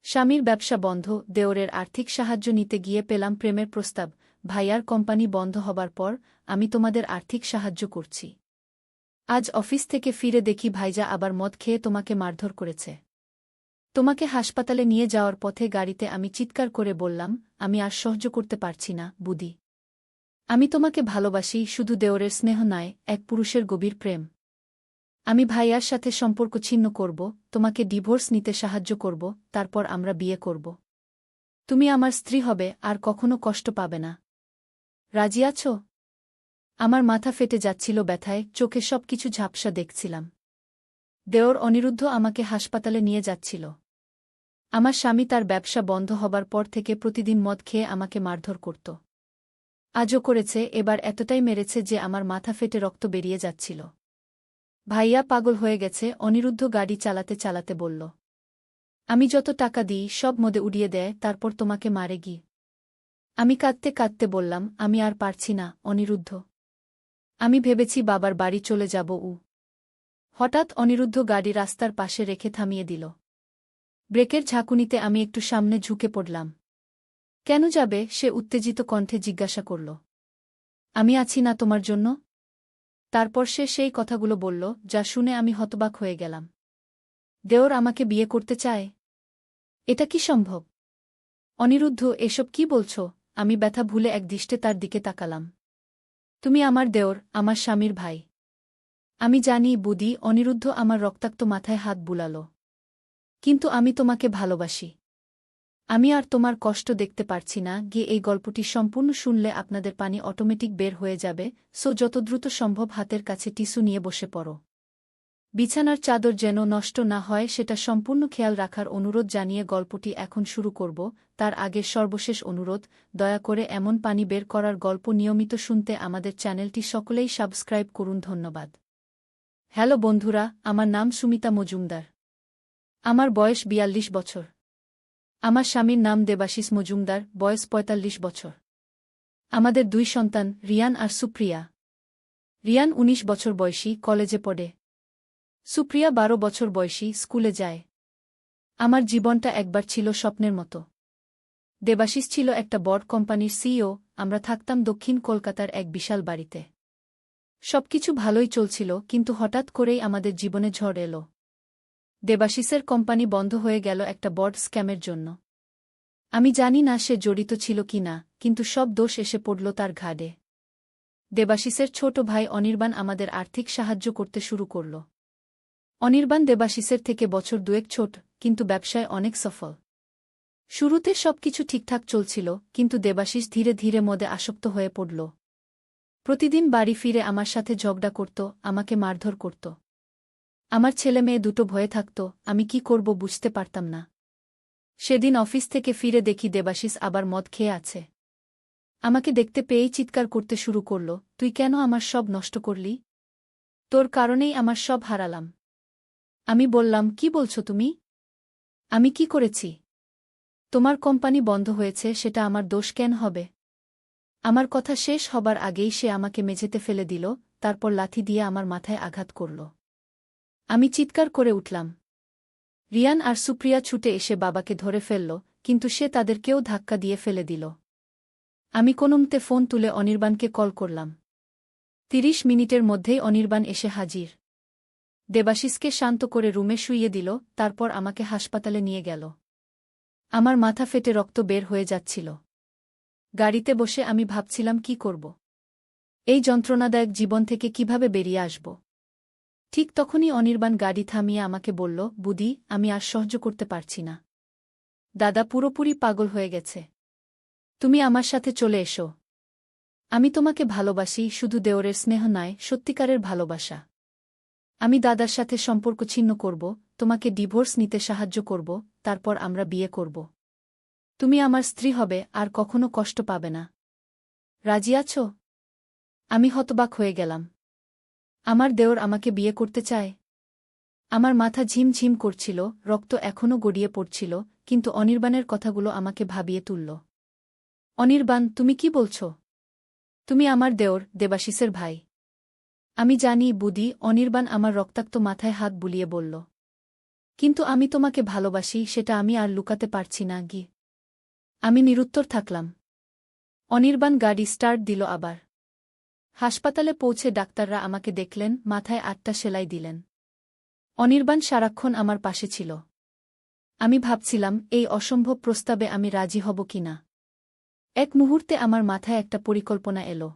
স্বামীর ব্যবসা বন্ধ, দেওরের আর্থিক সাহায্য নিতে গিয়ে পেলাম প্রেমের প্রস্তাব। ভাইয়ার কোম্পানি বন্ধ হবার পর আমি তোমাদের আর্থিক সাহায্য করছি। আজ অফিস থেকে ফিরে দেখি ভাইজা আবার মদ খেয়ে তোমাকে মারধর করেছে। তোমাকে হাসপাতালে নিয়ে যাওয়ার পথে গাড়িতে আমি চিৎকার করে বললাম, আমি আর সহ্য করতে পারছি না, বুদি। আমি তোমাকে ভালোবাসি, শুধু দেওরের স্নেহ নয়, এক পুরুষের গভীর প্রেম। আমি ভাইয়ার সাথে সম্পর্ক ছিন্ন করব, তোমাকে ডিভোর্স নিতে সাহায্য করব, তারপর আমরা বিয়ে করব। তুমি আমার স্ত্রী হবে, আর কখনো কষ্ট পাবে না। রাজি আছো? আমার মাথা ফেটে যাচ্ছিল ব্যথায়, চোখে সবকিছু ঝাপসা দেখছিলাম। দেওর অনিরুদ্ধ আমাকে হাসপাতালে নিয়ে যাচ্ছিল। আমার স্বামী তার ব্যবসা বন্ধ হবার পর থেকে প্রতিদিন মদ খেয়ে আমাকে মারধর করত। আজও করেছে, এবার এতটাই মেরেছে যে আমার মাথা ফেটে রক্ত বেরিয়ে যাচ্ছিল। ভাইয়া পাগল হয়ে গেছে, অনিরুদ্ধ গাড়ি চালাতে চালাতে বলল। আমি যত টাকা দিই সব মদে উড়িয়ে দেয়, তারপর তোমাকে মারে গি। আমি কাঁদতে কাঁদতে বললাম, আমি আর পারছি না, অনিরুদ্ধ। আমি ভেবেছি বাবার বাড়ি চলে যাব। হঠাৎ অনিরুদ্ধ গাড়ি রাস্তার পাশে রেখে থামিয়ে দিল। ব্রেকের ঝাঁকুনিতে আমি একটু সামনে ঝুঁকে পড়লাম। কেন যাবে? সে উত্তেজিত কণ্ঠে জিজ্ঞাসা করল। আমি আছি না তোমার জন্য? তারপর সে সেই কথাগুলো বলল, যা শুনে আমি হতবাক হয়ে গেলাম। দেওর আমাকে বিয়ে করতে চায়? এটা কি সম্ভব? অনিরুদ্ধ, এসব কি বলছ? আমি ব্যথা ভুলে একদৃষ্টে তার দিকে তাকালাম। তুমি আমার দেওর, আমার স্বামীর ভাই। আমি জানি, বুদি। অনিরুদ্ধ আমার রক্তাক্ত মাথায় হাত বুলাল। কিন্তু আমি তোমাকে ভালোবাসি। আমি আর তোমার কষ্ট দেখতে পারছি না। গিয়ে এই গল্পটি সম্পূর্ণ শুনলে আপনাদের পানি অটোমেটিক বের হয়ে যাবে, সো যত দ্রুত সম্ভব হাতের কাছে টিস্যু নিয়ে বসে পড়ো। বিছানার চাদর যেন নষ্ট না হয় সেটা সম্পূর্ণ খেয়াল রাখার অনুরোধ জানিয়ে গল্পটি এখন শুরু করব। তার আগে সর্বশেষ অনুরোধ, দয়া করে এমন পানি বের করার গল্প নিয়মিত শুনতে আমাদের চ্যানেলটি সকলেই সাবস্ক্রাইব করুন। ধন্যবাদ। হ্যালো বন্ধুরা, আমার নাম সুমিতা মজুমদার। আমার বয়স ৪২ বছর। আমার স্বামীর নাম দেবাশিস মজুমদার, বয়স ৪৫ বছর। আমাদের ২ সন্তান, রিয়ান আর সুপ্রিয়া। রিয়ান ১৯ বছর বয়সী, কলেজে পড়ে। সুপ্রিয়া ১২ বছর বয়সী, স্কুলে যায়। আমার জীবনটা একবার ছিল স্বপ্নের মতো। দেবাশিস ছিল একটা বড় কোম্পানির সিইও, আমরা থাকতাম দক্ষিণ কলকাতার এক বিশাল বাড়িতে। সবকিছু ভালোই চলছিল, কিন্তু হঠাৎ করেই আমাদের জীবনে ঝড় এলো। দেবাশিসের কোম্পানি বন্ধ হয়ে গেল একটা বড় স্ক্যামের জন্য। আমি জানি না সে জড়িত ছিল কি না, কিন্তু সব দোষ এসে পড়ল তার ঘাড়ে। দেবাশিসের ছোট ভাই অনির্বাণ আমাদের আর্থিক সাহায্য করতে শুরু করল। অনির্বাণ দেবাশিসের থেকে বছর ২ ছোট, কিন্তু ব্যবসায় অনেক সফল। শুরুতে সবকিছু ঠিকঠাক চলছিল, কিন্তু দেবাশিস ধীরে ধীরে মদে আসক্ত হয়ে পড়ল। প্রতিদিন বাড়ি ফিরে আমার সাথে ঝগড়া করত, আমাকে মারধর করত। আমার ছেলেমেয়ে দুটো ভয়ে থাকত, আমি কি করব বুঝতে পারতাম না। সেদিন অফিস থেকে ফিরে দেখি দেবাশিস আবার মদ খেয়ে আছে। আমাকে দেখতে পেয়েই চিৎকার করতে শুরু করল, তুই কেন আমার সব নষ্ট করলি? তোর কারণেই আমার সব হারালাম। আমি বললাম, কি বলছো তুমি? আমি কি করেছি? তোমার কোম্পানি বন্ধ হয়েছে, সেটা আমার দোষ কেন হবে? আমার কথা শেষ হবার আগেই সে আমাকে মেঝেতে ফেলে দিল, তারপর লাথি দিয়ে আমার মাথায় আঘাত করল। আমি চিৎকার করে উঠলাম। রিয়ান আর সুপ্রিয়া ছুটে এসে বাবাকে ধরে ফেলল, কিন্তু সে তাদেরকেও ধাক্কা দিয়ে ফেলে দিল। আমি কোনোমতে ফোন তুলে অনির্বাণকে কল করলাম। ৩০ মিনিটের মধ্যেই অনির্বাণ এসে হাজির। দেবাশিসকে শান্ত করে রুমে শুইয়ে দিল, তারপর আমাকে হাসপাতালে নিয়ে গেল। আমার মাথা ফেটে রক্ত বের হয়ে যাচ্ছিল। গাড়িতে বসে আমি ভাবছিলাম কি করব। এই যন্ত্রণাদায়ক জীবন থেকে কিভাবে বেরিয়ে আসব। ঠিক তখনই অনির্বাণ গাড়ি থামিয়ে আমাকে বলল, বুদি, আমি আর সহ্য করতে পারছি না। দাদা পুরোপুরি পাগল হয়ে গেছে। তুমি আমার সাথে চলে এসো। আমি তোমাকে ভালোবাসি, শুধু দেওরের স্নেহ নয়, সত্যিকারের ভালোবাসা। আমি দাদার সাথে সম্পর্ক ছিন্ন করব, তোমাকে ডিভোর্স নিতে সাহায্য করব, তারপর আমরা বিয়ে করব। তুমি আমার স্ত্রী হবে, আর কখনো কষ্ট পাবে না। রাজি আছো? আমি হতবাক হয়ে গেলাম। আমার দেওর আমাকে বিয়ে করতে চায়? আমার মাথা ঝিমঝিম করছিল, রক্ত এখনও গড়িয়ে পড়ছিল, কিন্তু অনির্বাণের কথাগুলো আমাকে ভাবিয়ে তুলল। অনির্বাণ, তুমি কি বলছ? তুমি আমার দেওর, দেবাশিসের ভাই। আমি জানি, বুদি। অনির্বাণ আমার রক্তাক্ত মাথায় হাত বুলিয়ে বলল। কিন্তু আমি তোমাকে ভালোবাসি সেটা আমি আর লুকাতে পারছি না গি। আমি নিরুত্তর থাকলাম। অনির্বাণ গাড়ি স্টার্ট দিল আবার। হাসপাতালে পৌঁছে ডাক্তাররা আমাকে দেখলেন, মাথায় 8টা সেলাই দিলেন। অনির্বাণ সারাক্ষণ আমার পাশে ছিল। আমি ভাবছিলাম এই অসম্ভব প্রস্তাবে আমি রাজি হব কিনা। এক মুহূর্তে আমার মাথায় একটা পরিকল্পনা এলো।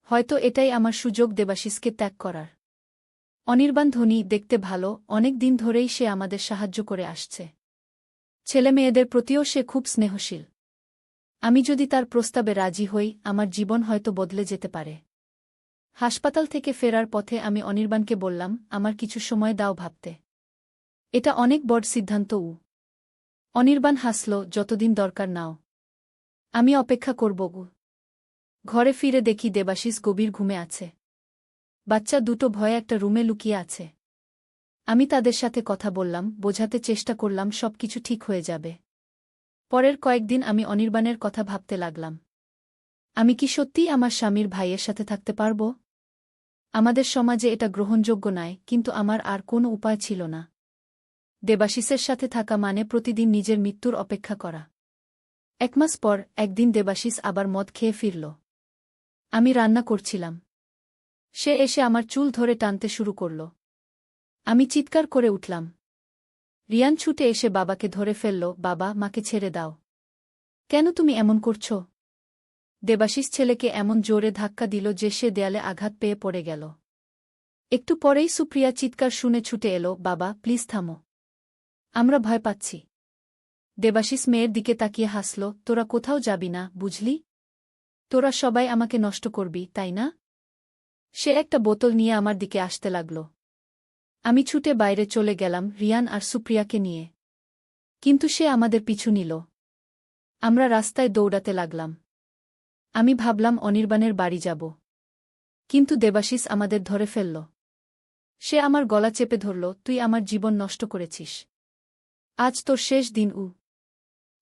হয়তো এটাই আমার সুযোগ দেবাশিসকে ত্যাগ করার। অনির্বাণ ধনী, দেখতে ভালো, অনেক দিন ধরেই সে আমাদের সাহায্য করে আসছে। ছেলেমেয়েদের প্রতিও সে খুব স্নেহশীল। আমি যদি তার প্রস্তাবে রাজি হই, আমার জীবন হয়তো বদলে যেতে পারে। হাসপাতাল থেকে ফেরার পথে আমি অনির্বাণকে বললাম, আমার কিছু সময় দাও ভাবতে। এটা অনেক বড় সিদ্ধান্ত। অনির্বাণ হাসল, যতদিন দরকার নাও। আমি অপেক্ষা করব। ঘরে ফিরে দেখি দেবাশিস গভীর ঘুমে আছে। বাচ্চা দুটো ভয়ে একটা রুমে লুকিয়ে আছে। আমি তাদের সাথে কথা বললাম, বোঝাতে চেষ্টা করলাম সবকিছু ঠিক হয়ে যাবে। পরের কয়েকদিন আমি অনির্বাণের কথা ভাবতে লাগলাম। আমি কি সত্যিই আমার স্বামীর ভাইয়ের সাথে থাকতে পারব? আমাদের সমাজে এটা গ্রহণযোগ্য নয়, কিন্তু আমার আর কোনো উপায় ছিল না। দেবাশিসের সাথে থাকা মানে প্রতিদিন নিজের মৃত্যুর অপেক্ষা করা। 1 মাস পর একদিন দেবাশিস আবার মদ খেয়ে ফিরল। আমি রান্না করছিলাম। সে এসে আমার চুল ধরে টানতে শুরু করল। আমি চিৎকার করে উঠলাম। রিয়ান ছুটে এসে বাবাকে ধরে ফেলল, বাবা, মাকে ছেড়ে দাও। কেন তুমি এমন করছ? দেবাশিস ছেলেকে এমন জোরে ধাক্কা দিল যে সে দেয়ালে আঘাত পেয়ে পড়ে গেল। একটু পরেই সুপ্রিয়া চিৎকার শুনে ছুটে এলো, বাবা, প্লিজ থামো। আমরা ভয় পাচ্ছি। দেবাশিস মেয়ের দিকে তাকিয়ে হাসল, তোরা কোথাও যাবি না, বুঝলি? তোরা সবাই আমাকে নষ্ট করবি, তাই না? সে একটা বোতল নিয়ে আমার দিকে আসতে লাগল। আমি ছুটে বাইরে চলে গেলাম রিয়ান আর সুপ্রিয়াকে নিয়ে। কিন্তু সে আমাদের পিছু নিল। আমরা রাস্তায় দৌড়াতে লাগলাম। আমি ভাবলাম অনির্বাণের বাড়ি যাব। কিন্তু দেবাশিস আমাদের ধরে ফেলল। সে আমার গলা চেপে ধরল, তুই আমার জীবন নষ্ট করেছিস। আজ তোর শেষ দিন।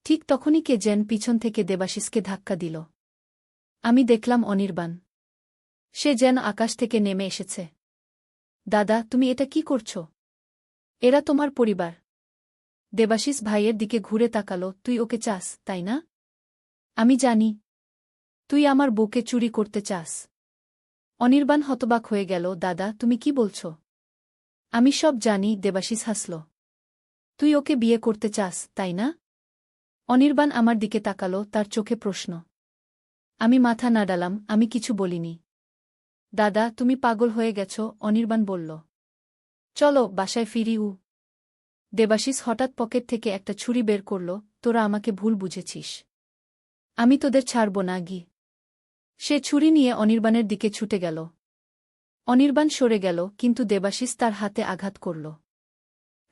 ঠিক তখনই কে যেন পিছন থেকে দেবাশিসকে ধাক্কা দিল। আমি দেখলাম অনির্বাণ। সে যেন আকাশ থেকে নেমে এসেছে। দাদা, তুমি এটা কি করছ? এরা তোমার পরিবার। দেবাশিস ভাইয়ের দিকে ঘুরে তাকালো, তুই ওকে চাস, তাই না? আমি জানি। তুই আমার বউকে চুরি করতে চাস। অনির্বাণ হতবাক হয়ে গেল, দাদা, তুমি কি বলছ? আমি সব জানি। দেবাশিস হাসল। তুই ওকে বিয়ে করতে চাস, তাই না? অনির্বাণ আমার দিকে তাকালো, তার চোখে প্রশ্ন। আমি মাথা নাড়ালাম, আমি কিছু বলিনি। দাদা, তুমি পাগল হয়ে গেছ, অনির্বাণ বলল। চলো বাসায় ফিরি। দেবাশিস হঠাৎ পকেট থেকে একটা ছুরি বের করল, তোরা আমাকে ভুল বুঝেছিস। আমি তোদের ছাড়ব না গি। সে ছুরি নিয়ে অনির্বাণের দিকে ছুটে গেল। অনির্বাণ সরে গেল, কিন্তু দেবাশিস তার হাতে আঘাত করল।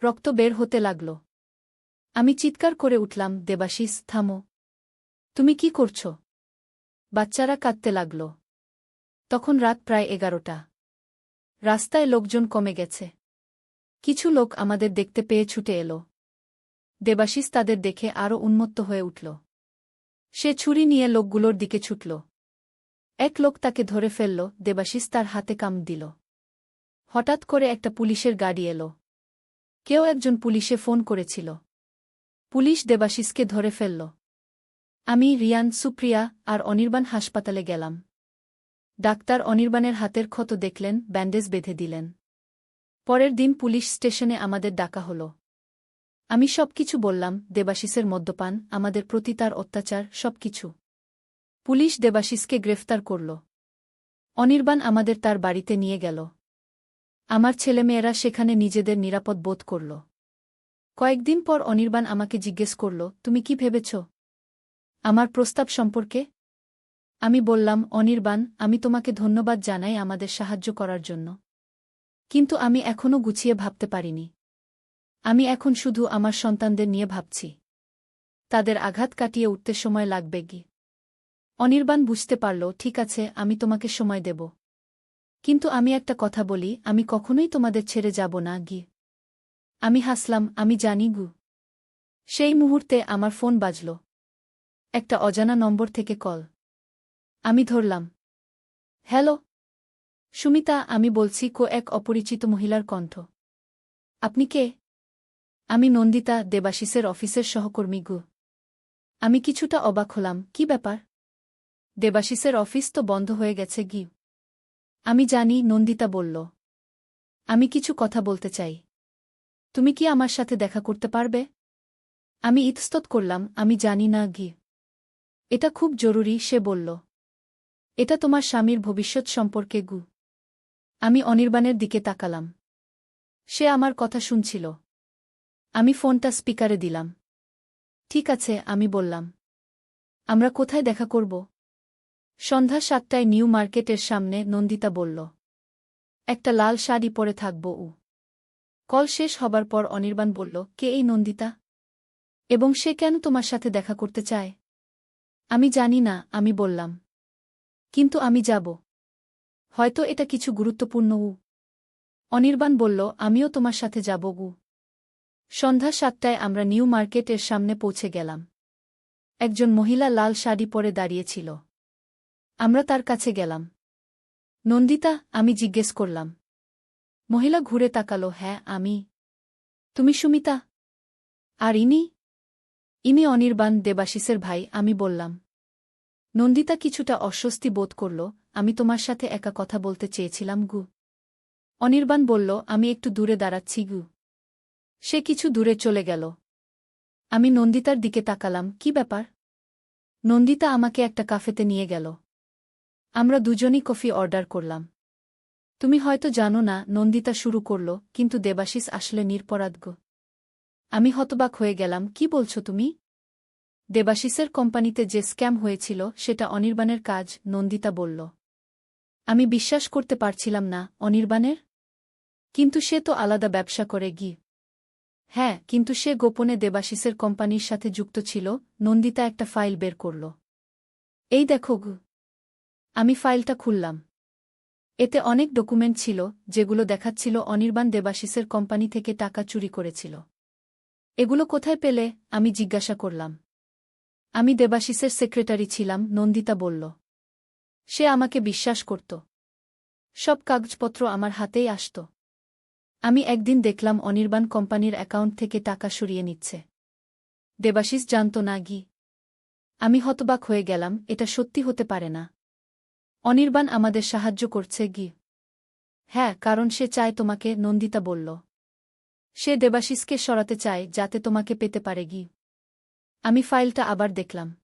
রক্ত বের হতে লাগল। আমি চিৎকার করে উঠলাম, দেবাশিস, থামো। তুমি কি করছ? বাচ্চারা কাঁদতে লাগল। তখন রাত প্রায় 11টা। রাস্তায় লোকজন কমে গেছে। কিছু লোক আমাদের দেখতে পেয়ে ছুটে এলো। দেবাশিস তাদের দেখে আরও উন্মত্ত হয়ে উঠল। সে ছুরি নিয়ে লোকগুলোর দিকে ছুটল। এক লোক তাকে ধরে ফেলল, দেবাশিস তার হাতে কামড় দিল। হঠাৎ করে একটা পুলিশের গাড়ি এলো। কেউ একজন পুলিশে ফোন করেছিল। পুলিশ দেবাশিসকে ধরে ফেলল। আমি, রিয়ান, সুপ্রিয়া আর অনির্বাণ হাসপাতালে গেলাম। ডাক্তার অনির্বাণের হাতের ক্ষত দেখলেন, ব্যান্ডেজ বেঁধে দিলেন। পরের দিন পুলিশ স্টেশনে আমাদের ডাকা হলো। আমি সবকিছু বললাম, দেবাশিসের মদ্যপান, আমাদের প্রতি তার অত্যাচার, সবকিছু। পুলিশ দেবাশিসকে গ্রেফতার করল। অনির্বাণ আমাদের তার বাড়িতে নিয়ে গেল। আমার ছেলেমেয়েরা সেখানে নিজেদের নিরাপদ বোধ করল। কয়েকদিন পর অনির্বাণ আমাকে জিজ্ঞেস করল, তুমি কি ভেবেছ আমার প্রস্তাব সম্পর্কে? আমি বললাম, অনির্বাণ, আমি তোমাকে ধন্যবাদ জানাই আমাদের সাহায্য করার জন্য। কিন্তু আমি এখনও গুছিয়ে ভাবতে পারিনি। আমি এখন শুধু আমার সন্তানদের নিয়ে ভাবছি। তাদের আঘাত কাটিয়ে উঠতে সময় লাগবে গি। অনির্বাণ বুঝতে পারল, ঠিক আছে, আমি তোমাকে সময় দেব। কিন্তু আমি একটা কথা বলি, আমি কখনোই তোমাদের ছেড়ে যাব না গি। আমি হাসলাম, আমি জানি গু। সেই মুহূর্তে আমার ফোন বাজল। একটা অজানা নম্বর থেকে কল। আমি ধরলাম। হ্যালো সুমিতা, আমি বলছি, এক অপরিচিত মহিলার কণ্ঠ। আপনি কে? আমি নন্দিতা, দেবাশিসের অফিসের সহকর্মী গু। আমি কিছুটা অবাক হলাম, কি ব্যাপার? দেবাশিসের অফিস তো বন্ধ হয়ে গেছে গি। আমি জানি, নন্দিতা বলল। আমি কিছু কথা বলতে চাই। তুমি কি আমার সাথে দেখা করতে পারবে? আমি ইতস্তত করলাম, আমি জানি না গি। এটা খুব জরুরি, সে বলল। এটা তোমার স্বামীর ভবিষ্যৎ সম্পর্কে গু। আমি অনির্বাণের দিকে তাকালাম। সে আমার কথা শুনছিল। আমি ফোনটা স্পিকারে দিলাম। ঠিক আছে, আমি বললাম। আমরা কোথায় দেখা করব? সন্ধ্যা ৭টায় নিউ মার্কেটের সামনে, নন্দিতা বলল। একটা লাল শাড়ি পরে থাকব ও। কল শেষ হবার পর অনির্বাণ বলল, কে এই নন্দিতা? এবং সে কেন তোমার সাথে দেখা করতে চায়? আমি জানি না, আমি বললাম। কিন্তু আমি যাব। হয়তো এটা কিছু গুরুত্বপূর্ণ উ। অনির্বাণ বলল, আমিও তোমার সাথে যাব গু। সন্ধ্যা ৭টায় আমরা নিউ মার্কেটের সামনে পৌঁছে গেলাম। একজন মহিলা লাল শাড়ি পরে দাঁড়িয়েছিল। আমরা তার কাছে গেলাম। নন্দিতা, আমি জিজ্ঞেস করলাম। মহিলা ঘুরে তাকালো, হ্যাঁ আমি। তুমি সুমিতা? আর ইনি অনির্বাণ, দেবাশিসের ভাই, আমি বললাম। নন্দিতা কিছুটা অস্বস্তি বোধ করল। আমি তোমার সাথে একা কথা বলতে চেয়েছিলাম গু। অনির্বাণ বলল, আমি একটু দূরে দাঁড়াচ্ছি গু। সে কিছু দূরে চলে গেল। আমি নন্দিতার দিকে তাকালাম, কি ব্যাপার? নন্দিতা আমাকে একটা কাফেতে নিয়ে গেল। আমরা দুজনই কফি অর্ডার করলাম। তুমি হয়তো জানো না, নন্দিতা শুরু করল, কিন্তু দেবাশিস আসলে নিরপরাধ গো। আমি হতবাক হয়ে গেলাম, কি বলছো তুমি? দেবাশিসের কোম্পানিতে যে স্ক্যাম হয়েছিল সেটা অনির্বাণের কাজ, নন্দিতা বলল। আমি বিশ্বাস করতে পারছিলাম না, অনির্বাণের? কিন্তু সে তো আলাদা ব্যবসা করে গি। হ্যাঁ, কিন্তু সে গোপনে দেবাশিসের কোম্পানির সাথে যুক্ত ছিল। নন্দিতা একটা ফাইল বের করল। এই দেখো গু। আমি ফাইলটা খুললাম। এতে অনেক ডকুমেন্ট ছিল, যেগুলো দেখাচ্ছিল অনির্বাণ দেবাশিসের কোম্পানি থেকে টাকা চুরি করেছিল। এগুলো কোথায় পেলে? আমি জিজ্ঞাসা করলাম। আমি দেবাশিসের সেক্রেটারি ছিলাম, নন্দিতা বলল। সে আমাকে বিশ্বাস করত। সব কাগজপত্র আমার হাতেই আসত। আমি একদিন দেখলাম অনির্বাণ কোম্পানির অ্যাকাউন্ট থেকে টাকা সরিয়ে নিচ্ছে। দেবাশিস জানত না গি। আমি হতবাক হয়ে গেলাম, এটা সত্যি হতে পারে না। অনির্বাণ আমাদের সাহায্য করছে গি। হ্যাঁ, কারণ সে চায় তোমাকে, নন্দিতা বলল। সে দেবাশিসকে সরাতে চায় যাতে তোমাকে পেতে পারে গি। আমি ফাইলটা আবার দেখলাম।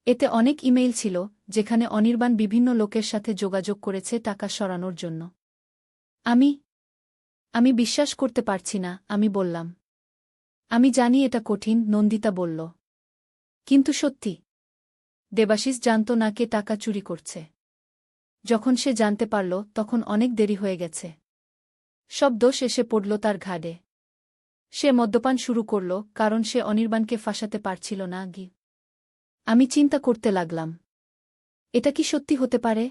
এতে অনেক ইমেইল ছিল, যেখানে অনির্বাণ বিভিন্ন লোকের সাথে যোগাযোগ করেছে টাকা সরানোর জন্য। আমি বিশ্বাস করতে পারছি না, আমি বললাম। আমি জানি এটা কঠিন, নন্দিতা বলল। কিন্তু সত্যি। দেবাশিস জানত না কে টাকা চুরি করছে। যখন সে জানতে পারল, তখন অনেক দেরি হয়ে গেছে। সব দোষ এসে পড়ল তার ঘাড়ে। সে মদ্যপান শুরু করল, কারণ সে অনির্বাণকে ফাঁসাতে পারছিল না গি। আমি চিন্তা করতে লাগলাম। এটা কি সত্যি হতে পারে?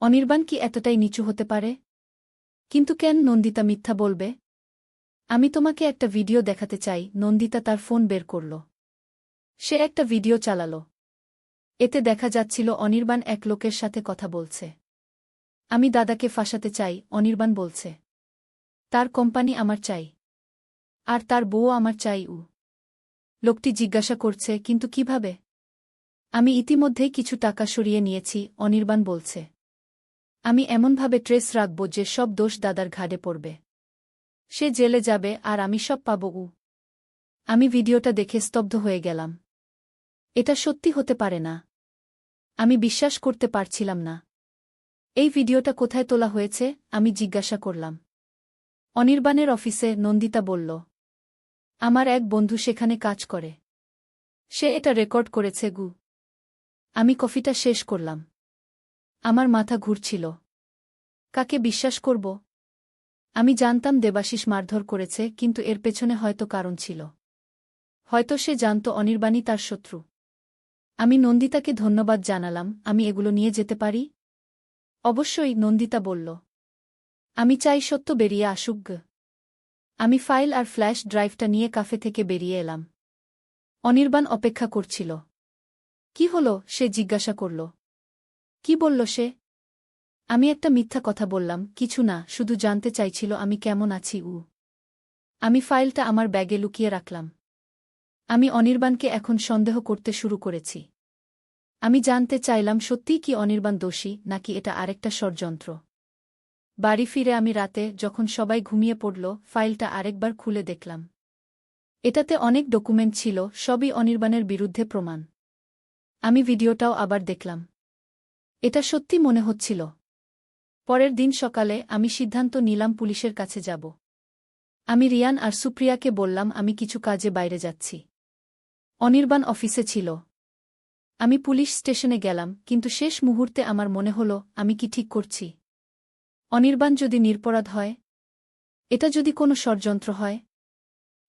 অনির্বাণ কি এতটাই নিচু হতে পারে? কিন্তু কেন নন্দিতা মিথ্যা বলবে? আমি তোমাকে একটা ভিডিও দেখাতে চাই, নন্দিতা তার ফোন বের করল। সে একটা ভিডিও চালাল। এতে দেখা যাচ্ছিল অনির্বাণ এক লোকের সাথে কথা বলছে। আমি দাদাকে ফাঁসাতে চাই, অনির্বাণ বলছে। তার কোম্পানি আমার চাই। আর তার বউ আমার চাই উ। লোকটি জিজ্ঞাসা করছে, কিন্তু কিভাবে? আমি ইতিমধ্যেই কিছু টাকা সরিয়ে নিয়েছি, অনির্বাণ বলছে। আমি এমনভাবে ট্রেস রাখব যে সব দোষ দাদার ঘাড়ে পড়বে। সে জেলে যাবে আর আমি সব পাব উ। আমি ভিডিওটা দেখে স্তব্ধ হয়ে গেলাম। এটা সত্যি হতে পারে না। আমি বিশ্বাস করতে পারছিলাম না। এই ভিডিওটা কোথায় তোলা হয়েছে? আমি জিজ্ঞাসা করলাম। অনির্বাণের অফিসে, নন্দিতা বলল। আমার এক বন্ধু সেখানে কাজ করে। সে এটা রেকর্ড করেছে গু। আমি কফিটা শেষ করলাম। আমার মাথা ঘুরছিল। কাকে বিশ্বাস করব? আমি জানতাম দেবাশিস মারধর করেছে, কিন্তু এর পেছনে হয়তো কারণ ছিল। হয়তো সে জানত অনির্বাণই তার শত্রু। আমি নন্দিতাকে ধন্যবাদ জানালাম। আমি এগুলো নিয়ে যেতে পারি? অবশ্যই, নন্দিতা বলল। আমি চাই সত্য বেরিয়ে আসুক গ। আমি ফাইল আর ফ্ল্যাশ ড্রাইভটা নিয়ে কাফে থেকে বেরিয়ে এলাম। অনির্বাণ অপেক্ষা করছিল। কি হলো? সে জিজ্ঞাসা করল। কি বলল সে? আমি একটা মিথ্যা কথা বললাম, কিছু না, শুধু জানতে চাইছিল আমি কেমন আছি উ। আমি ফাইলটা আমার ব্যাগে লুকিয়ে রাখলাম। আমি অনির্বাণকে এখন সন্দেহ করতে শুরু করেছি। আমি জানতে চাইলাম সত্যিই কি অনির্বাণ দোষী নাকি এটা আরেকটা ষড়যন্ত্র। বাড়ি ফিরে আমি রাতে যখন সবাই ঘুমিয়ে পড়ল ফাইলটা আরেকবার খুলে দেখলাম। এটাতে অনেক ডকুমেন্ট ছিল, সবই অনির্বাণের বিরুদ্ধে প্রমাণ। আমি ভিডিওটাও আবার দেখলাম। এটা সত্যি মনে হচ্ছিল। পরের দিন সকালে আমি সিদ্ধান্ত নিলাম পুলিশের কাছে যাব। আমি রিয়ান আর সুপ্রিয়াকে বললাম আমি কিছু কাজে বাইরে যাচ্ছি। অনির্বাণ অফিসে ছিল। আমি পুলিশ স্টেশনে গেলাম, কিন্তু শেষ মুহূর্তে আমার মনে হলো আমি কি ঠিক করছি। অনির্বাণ যদি নিরপরাধ হয়, এটা যদি কোনো ষড়যন্ত্র হয়।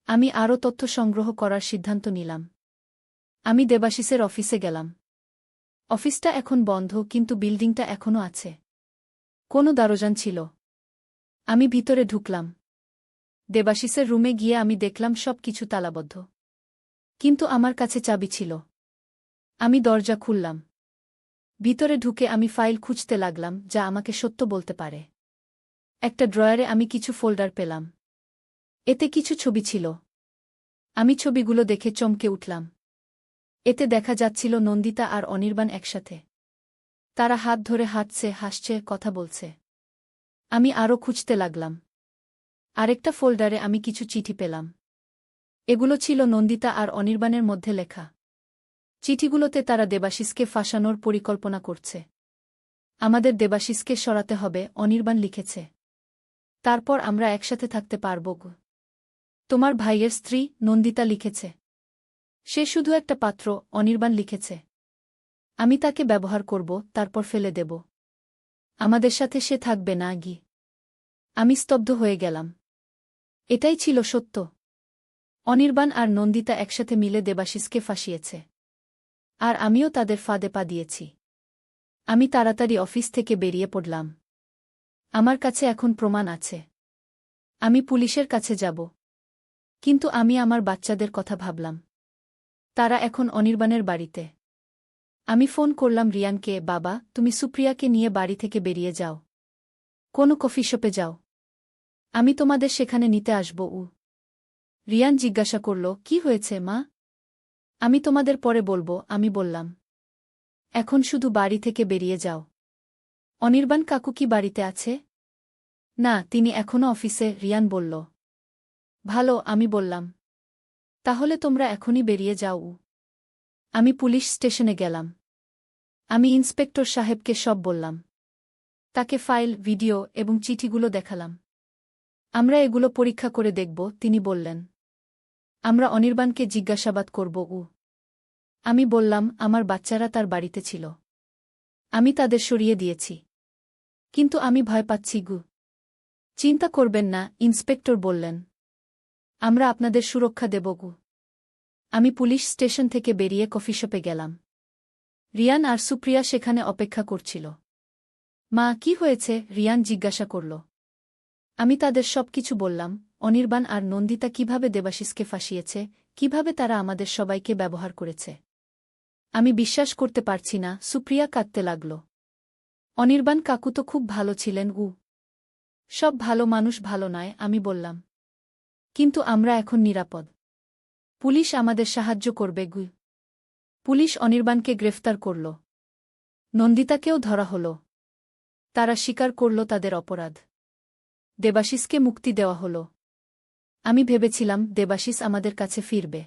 আমি আরও তথ্য সংগ্রহ করার সিদ্ধান্ত নিলাম। আমি দেবাশিসের অফিসে গেলাম। অফিসটা এখন বন্ধ, কিন্তু বিল্ডিংটা এখনও আছে। কোনো দারোয়ান ছিল। আমি ভিতরে ঢুকলাম। দেবাশিসের রুমে গিয়ে আমি দেখলাম সব কিছু তালাবদ্ধ। কিন্তু আমার কাছে চাবি ছিল। আমি দরজা খুললাম। ভিতরে ঢুকে আমি ফাইল খুঁজতে লাগলাম যা আমাকে সত্য বলতে পারে। একটা ড্রয়ারে আমি কিছু ফোল্ডার পেলাম। এতে কিছু ছবি ছিল। আমি ছবিগুলো দেখে চমকে উঠলাম। এতে দেখা যাচ্ছিল নন্দিতা আর অনির্বাণ একসাথে। তারা হাত ধরে হাঁটছে, হাসছে, কথা বলছে। আমি আরও খুঁজতে লাগলাম। আরেকটা ফোল্ডারে আমি কিছু চিঠি পেলাম। এগুলো ছিল নন্দিতা আর অনির্বাণের মধ্যে লেখা। চিঠিগুলোতে তারা দেবাশিসকে ফাঁসানোর পরিকল্পনা করছে। আমাদের দেবাশিসকে সরাতে হবে, অনির্বাণ লিখেছে। তারপর আমরা একসাথে থাকতে পারব। তোমার ভাইয়ের স্ত্রী নন্দিতা লিখেছে। সে শুধু একটা পাত্র, অনির্বাণ লিখেছে। আমি তাকে ব্যবহার করব, তারপর ফেলে দেব। আমাদের সাথে সে থাকবে না। আমি স্তব্ধ হয়ে গেলাম। এটাই ছিল সত্য। অনির্বাণ আর নন্দিতা একসাথে মিলে দেবাশিসকে ফাঁসিয়েছে। আর আমিও তাদের ফাঁদে পা দিয়েছি। আমি তাড়াতাড়ি অফিস থেকে বেরিয়ে পড়লাম। আমার কাছে এখন প্রমাণ আছে। আমি পুলিশের কাছে যাব। কিন্তু আমি আমার বাচ্চাদের কথা ভাবলাম। তারা এখন অনির্বাণের বাড়িতে। আমি ফোন করলাম রিয়ানকে, বাবা, তুমি সুপ্রিয়াকে নিয়ে বাড়ি থেকে বেরিয়ে যাও। কোনো কফি শপে যাও। আমি তোমাদের সেখানে নিতে আসব। রিয়ান জিজ্ঞাসা করল, কি হয়েছে মা? আমি তোমাদের পরে বলবো, আমি বললাম। এখন শুধু বাড়ি থেকে বেরিয়ে যাও। অনির্বাণ কাকু কি বাড়িতে আছে? না, তিনি এখনও অফিসে, রিয়ান বলল। ভালো, আমি বললাম। তাহলে তোমরা এখনই বেরিয়ে যাও। আমি পুলিশ স্টেশনে গেলাম। আমি ইন্সপেক্টর সাহেবকে সব বললাম। তাকে ফাইল, ভিডিও এবং চিঠিগুলো দেখালাম। আমরা এগুলো পরীক্ষা করে দেখব, তিনি বললেন। আমরা অনির্বাণকে জিজ্ঞাসাবাদ করব। আমি বললাম, আমার বাচ্চারা তার বাড়িতে ছিল। আমি তাদের সরিয়ে দিয়েছি। কিন্তু আমি ভয় পাচ্ছি। চিন্তা করবেন না, ইন্সপেক্টর বললেন। আমরা আপনাদের সুরক্ষা দেব। আমি পুলিশ স্টেশন থেকে বেরিয়ে কফি শপে গেলাম। রিয়ান আর সুপ্রিয়া সেখানে অপেক্ষা করছিল। মা, কি হয়েছে? রিয়ান জিজ্ঞাসা করল। আমি তাদের সব কিছু বললাম, অনির্বাণ আর নন্দিতা কিভাবে দেবাশিসকে ফাঁসিয়েছে, কিভাবে তারা আমাদের সবাইকে ব্যবহার করেছে। আমি বিশ্বাস করতে পারছি না, সুপ্রিয়া কাঁদতে লাগল। অনির্বাণ কাকু তো খুব ভালো ছিলেন। সব ভালো মানুষ ভালো নয়, আমি বললাম। কিন্তু আমরা এখন নিরাপদ। পুলিশ আমাদের সাহায্য করবে। পুলিশ অনির্বাণকে গ্রেফতার করল। নন্দিতাকেও ধরা হল। তারা স্বীকার করল তাদের অপরাধ। দেবাশিসকে মুক্তি দেওয়া হল। আমি ভেবেছিলাম দেবাশিস আমাদের কাছে ফিরবে।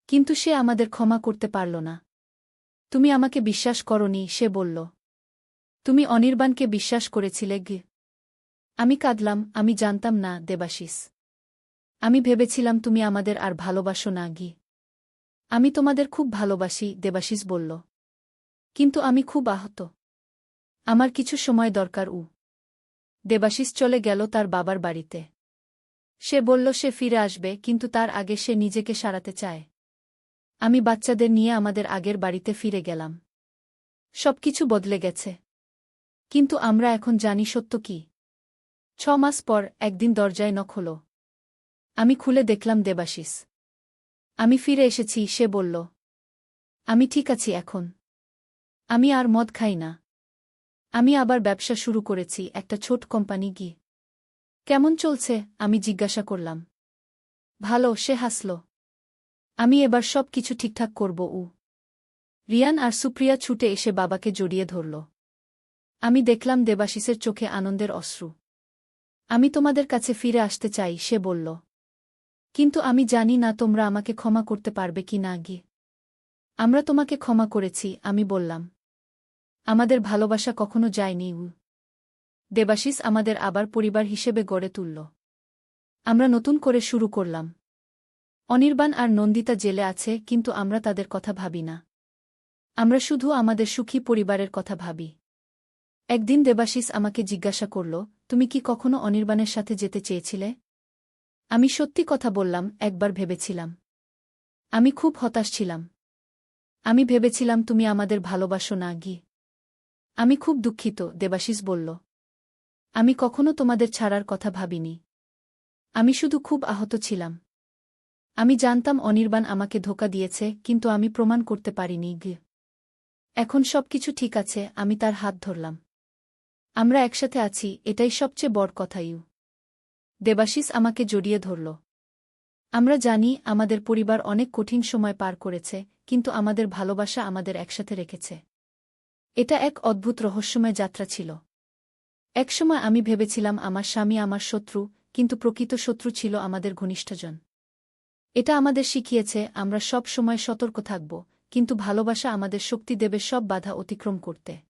কিন্তু সে আমাদের ক্ষমা করতে পারল না। তুমি আমাকে বিশ্বাস করনি, সে বলল। তুমি অনির্বাণকে বিশ্বাস করেছিলে। আমি কাঁদলাম, আমি জানতাম না দেবাশিস। আমি ভেবেছিলাম তুমি আমাদের আর ভালোবাসো না। আমি তোমাদের খুব ভালোবাসি, দেবাশিস বলল। কিন্তু আমি খুব আহত। আমার কিছু সময় দরকার। দেবাশিস চলে গেল তার বাবার বাড়িতে। সে বলল সে ফিরে আসবে, কিন্তু তার আগে সে নিজেকে সারাতে চায়। আমি বাচ্চাদের নিয়ে আমাদের আগের বাড়িতে ফিরে গেলাম। সবকিছু বদলে গেছে। কিন্তু আমরা এখন জানি সত্য কি। 6 মাস পর একদিন দরজায় নক হলো। আমি খুলে দেখলাম দেবাশিস। আমি ফিরে এসেছি, সে বলল। আমি ঠিক আছি এখন। আমি আর মদ খাই না। আমি আবার ব্যবসা শুরু করেছি, একটা ছোট কোম্পানি। কেমন চলছে? আমি জিজ্ঞাসা করলাম। ভালো, সে হাসল। আমি এবার সব কিছু ঠিকঠাক করব। রিয়ান আর সুপ্রিয়া ছুটে এসে বাবাকে জড়িয়ে ধরল। আমি দেখলাম দেবাশিসের চোখে আনন্দের অশ্রু। আমি তোমাদের কাছে ফিরে আসতে চাই, সে বলল। কিন্তু আমি জানি না তোমরা আমাকে ক্ষমা করতে পারবে কি না। আমরা তোমাকে ক্ষমা করেছি, আমি বললাম। আমাদের ভালোবাসা কখনো যায়নি। দেবাশিস আমাদের আবার পরিবার হিসেবে গড়ে তুলল। আমরা নতুন করে শুরু করলাম। অনির্বাণ আর নন্দিতা জেলে আছে, কিন্তু আমরা তাদের কথা ভাবি না। আমরা শুধু আমাদের সুখী পরিবারের কথা ভাবি। একদিন দেবাশিস আমাকে জিজ্ঞাসা করল, তুমি কি কখনো অনির্বাণের সাথে যেতে চেয়েছিলে? আমি সত্যি কথা বললাম, একবার ভেবেছিলাম। আমি খুব হতাশ ছিলাম। আমি ভেবেছিলাম তুমি আমাদের ভালোবাসো না। আমি খুব দুঃখিত, দেবাশিস বলল। আমি কখনো তোমাদের ছাড়ার কথা ভাবিনি। আমি শুধু খুব আহত ছিলাম। আমি জানতাম অনির্বাণ আমাকে ধোঁকা দিয়েছে, কিন্তু আমি প্রমাণ করতে পারিনি। এখন সবকিছু ঠিক আছে, আমি তার হাত ধরলাম। আমরা একসাথে আছি, এটাই সবচেয়ে বড় কথা। দেবাশিস আমাকে জড়িয়ে ধরল। আমরা জানি আমাদের পরিবার অনেক কঠিন সময় পার করেছে, কিন্তু আমাদের ভালোবাসা আমাদের একসাথে রেখেছে। এটা এক অদ্ভুত রহস্যময় যাত্রা ছিল। একসময় আমি ভেবেছিলাম আমার স্বামী আমার শত্রু, কিন্তু প্রকৃত শত্রু ছিল আমাদের ঘনিষ্ঠজন। এটা আমাদের শিখিয়েছে আমরা সব সময় সতর্ক থাকব, কিন্তু ভালোবাসা আমাদের শক্তি দেবে সব বাধা অতিক্রম করতে।